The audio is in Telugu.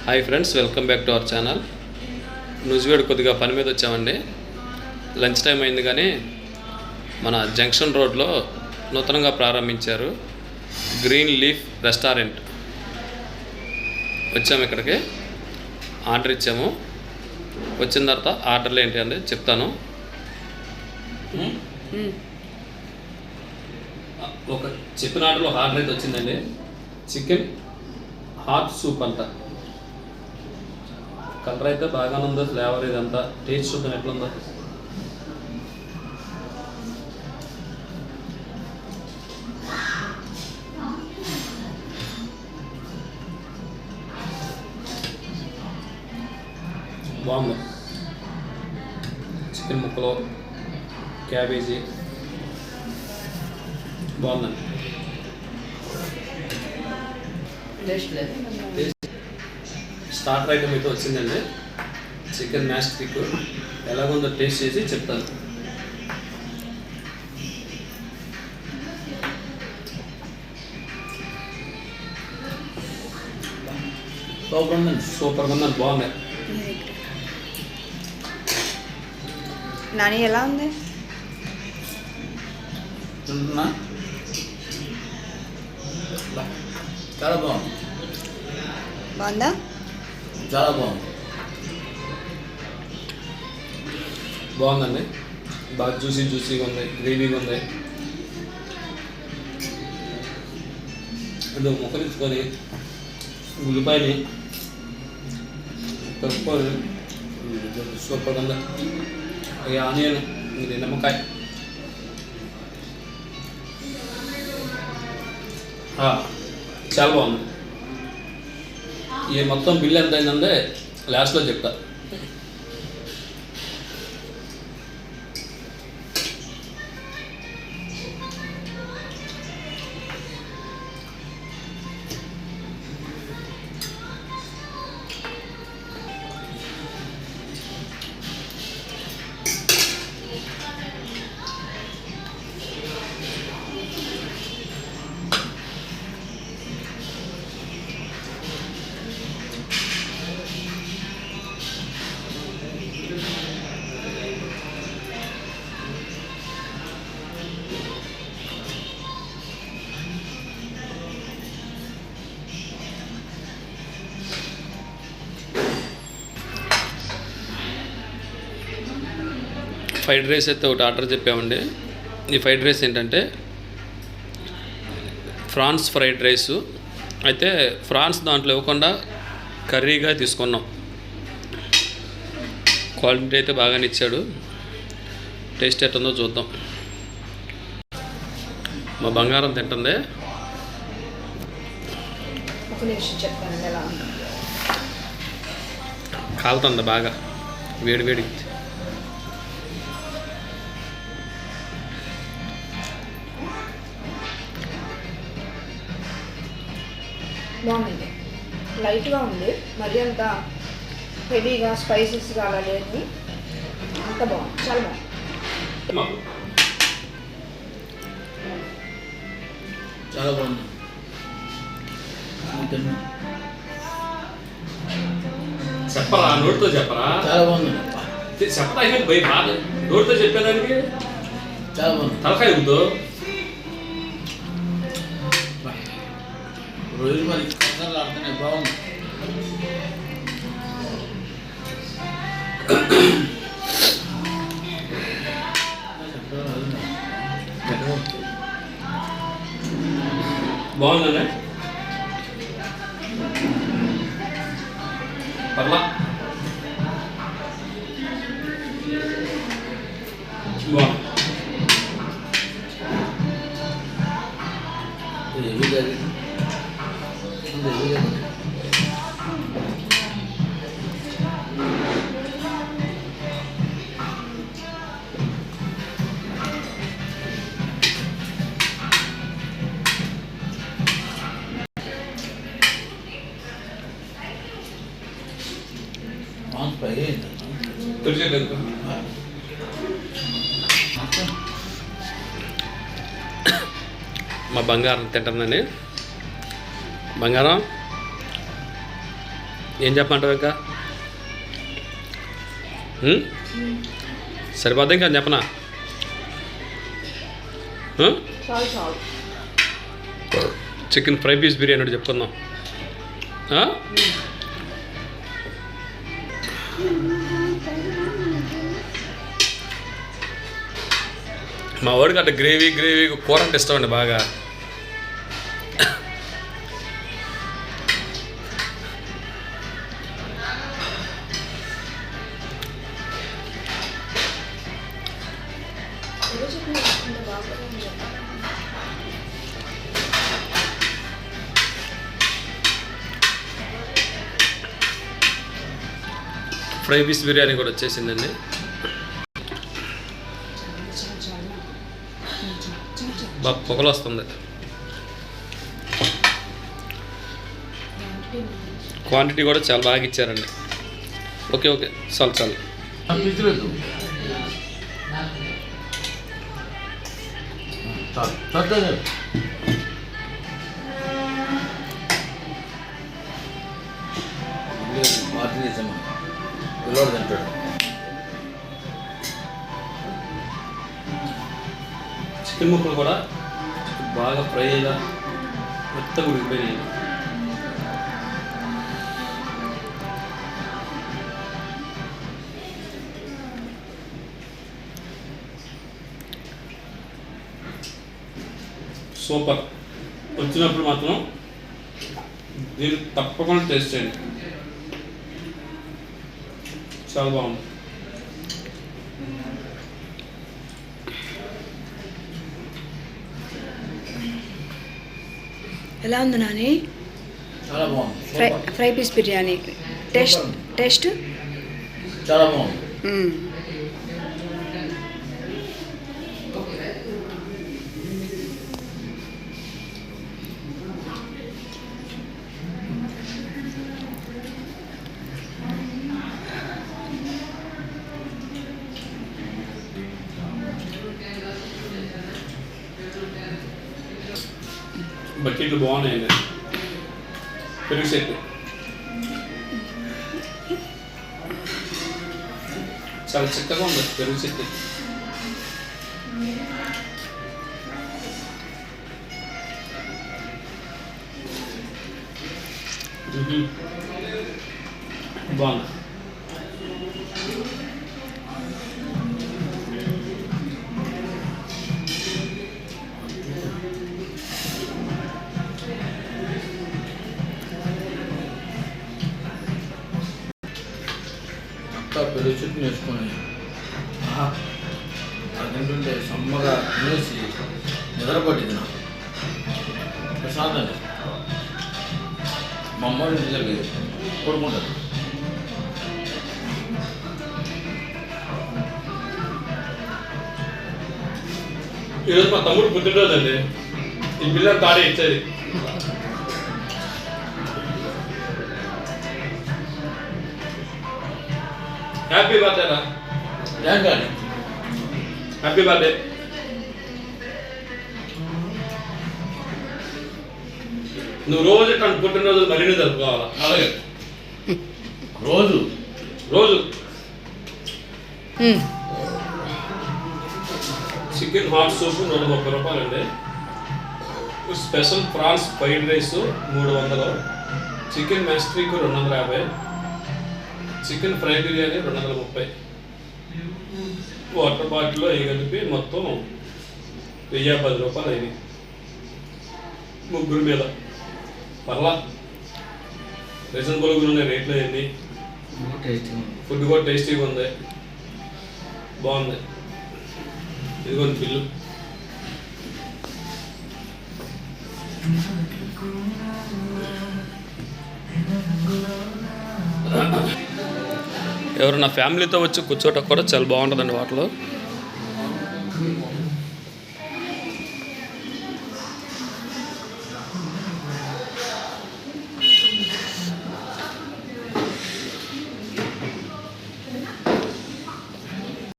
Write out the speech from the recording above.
Hi friends, welcome back to our channel. Nuzvid కొద్దిగా పని మీద వచ్చామండి. లంచ్ టైం అయింది, కానీ మన జంక్షన్ రోడ్లో నూతనంగా ప్రారంభించారు గ్రీన్ లీఫ్ రెస్టారెంట్. వచ్చాము ఇక్కడికి, ఆర్డర్ ఇచ్చాము. వచ్చిన తర్వాత ఆర్డర్లు ఏంటి అంటే చెప్తాను. ఒక చెప్పిన ఆర్డర్లో ఆర్డర్ అయితే వచ్చిందండి. చికెన్ హాట్ సూప్ అంట. కలర్ అయితే బాగానే ఉందో, ఫ్లేవర్ ఇదంతా టేస్ట్ చూద్దాం ఎట్లుందో. బాగుంది. చికెన్ ముక్కలు, క్యాబేజీ బాగుందండి. స్టార్టర్ ఐటమ్ అయితే వచ్చిందండి. చికెన్ మ్యాష్ స్టిక్ ఎలాగుందో టేస్ట్ చేసి చెప్తాను. సూపర్గా ఉందండి, బాగుంది. నాని ఎలా ఉంది? చాలా బాగుంది. బాగుందా? చాలా బాగుంది. బాగుందండి, బాగా జ్యూసీగా ఉంది, గ్రేవీగా ఉంది. అది ముక్కలించుకొని ఉల్లిపాయని కలుపుకొని సూపర్గా ఉంది. అది ఆనియన్, ఇది నిమ్మకాయ. చాలా బాగుంది. ఈ మొత్తం బిల్ ఎంత అయిందంటే లాస్ట్లో చెప్తా. ఫ్రైడ్ రైస్ అయితే ఒకటి ఆర్డర్ చెప్పామండి. ఈ ఫ్రైడ్ రైస్ ఏంటంటే ఫ్రాన్స్ ఫ్రైడ్ రైసు. అయితే ఫ్రాన్స్ దాంట్లో ఇవ్వకుండా కర్రీగా తీసుకున్నాం. క్వాలిటీ అయితే బాగానే ఇచ్చాడు. టేస్ట్ ఎట్టుందో చూద్దాం. మా బంగారం తింటుంది. కాలుతుంది బాగా, వేడి. బాగుంది. లైట్గా ఉంది, మరి అంత హెవీగా స్పైసెస్గా అలా లేదు. అంత బాగుంది, చాలా బాగుంది. చాలా బాగుంది. చెప్పరా, నోటితో చెప్పరా. చాలా బాగుంది. చెప్పరా, పోయి బాధ నోటితో చెప్పేదానికి చాలా బాగుంది. తలకాయ ఉందో రోజు మరి ఆడుతున్నాయి. బాగుంది. బాగుందండి. పర్లా బాగుంది. మా బంగారం తింటుందండి. బంగారం ఏం చెప్పమంటావు ఇంకా? సరిపోద్దా ఇంకా చెప్పనా? చాలు చాలు. చికెన్ ఫ్రై పీస్ బిర్యానీ ఒకటి చెప్పుకుందాం. మా వాడికి అట్లా గ్రేవీ కూర అంటే ఇష్టం అండి బాగా. ఫ్రై పీస్ బిర్యానీ కూడా వచ్చేసిందండి. బాగా పొగలు వస్తుంది. క్వాంటిటీ కూడా చాలా బాగా ఇచ్చారండి. ఓకే ఓకే చాలు చాలు. పిచ్చలేదు పిల్లవాడు తింటాడు. చికెన్ ముక్కలు కూడా బాగా ఫ్రై అయ్యా మెత్తగా ఉడికిపోయినాయి. సూపర్. వచ్చినప్పుడు మాత్రం దీన్ని తప్పకుండా టేస్ట్ చేయండి. చాలా బాగుంది. ఎలా ఉంది నాని? చాలా బాగుంది. ఫ్రై పీస్ బిర్యానీ టేస్ట్ చాలా బాగుంది. బకెట్లు బాగున్నాయండి. పెరుగు సెట్ చాలా చిక్కగా ఉంది. పెరుగు సెట్ బాగుంది. పెరుగు చుట్టూ వేసుకొని అదేంటంటే సమ్మగా తినేసి నిద్రపట్టింది నాకు ప్రశాంతంగా. మా అమ్మ ఇంటి దగ్గర కొడుకుంటారు. ఈరోజు మా తమ్ముడు పుట్టినరోజు అండి. ఈ పిల్లలు తాడే ఇచ్చేది. హ్యాపీ బర్త్డే రా. Happy birthday. నువ్వు రోజు తను పుట్టినరోజు మరిన్ని జరుపుకోవాలా. అలాగే రోజు రోజు చికెన్ హాట్ సూప్ 130 రూపాయలండి. Special prawns fried rice 300, chicken మ్యాస్ట్రీక్ 250, చికెన్ ఫ్రై బిర్యానీ 230, వాటర్ బాటిల్లో అవి కలిపి మొత్తం 1010 రూపాయలు అయింది ముగ్గురు మీద. పర్లా రీజనబుల్గా ఉన్నాయి రేట్లు అయింది. ఫుడ్ కూడా టేస్టీగా ఉంది. బాగుంది. ఇదిగోండి బిల్లు. ఎవరు నా ఫ్యామిలీతో వచ్చి కూర్చోటం కూడా చాలా బాగుంటుందండి వాటిలో.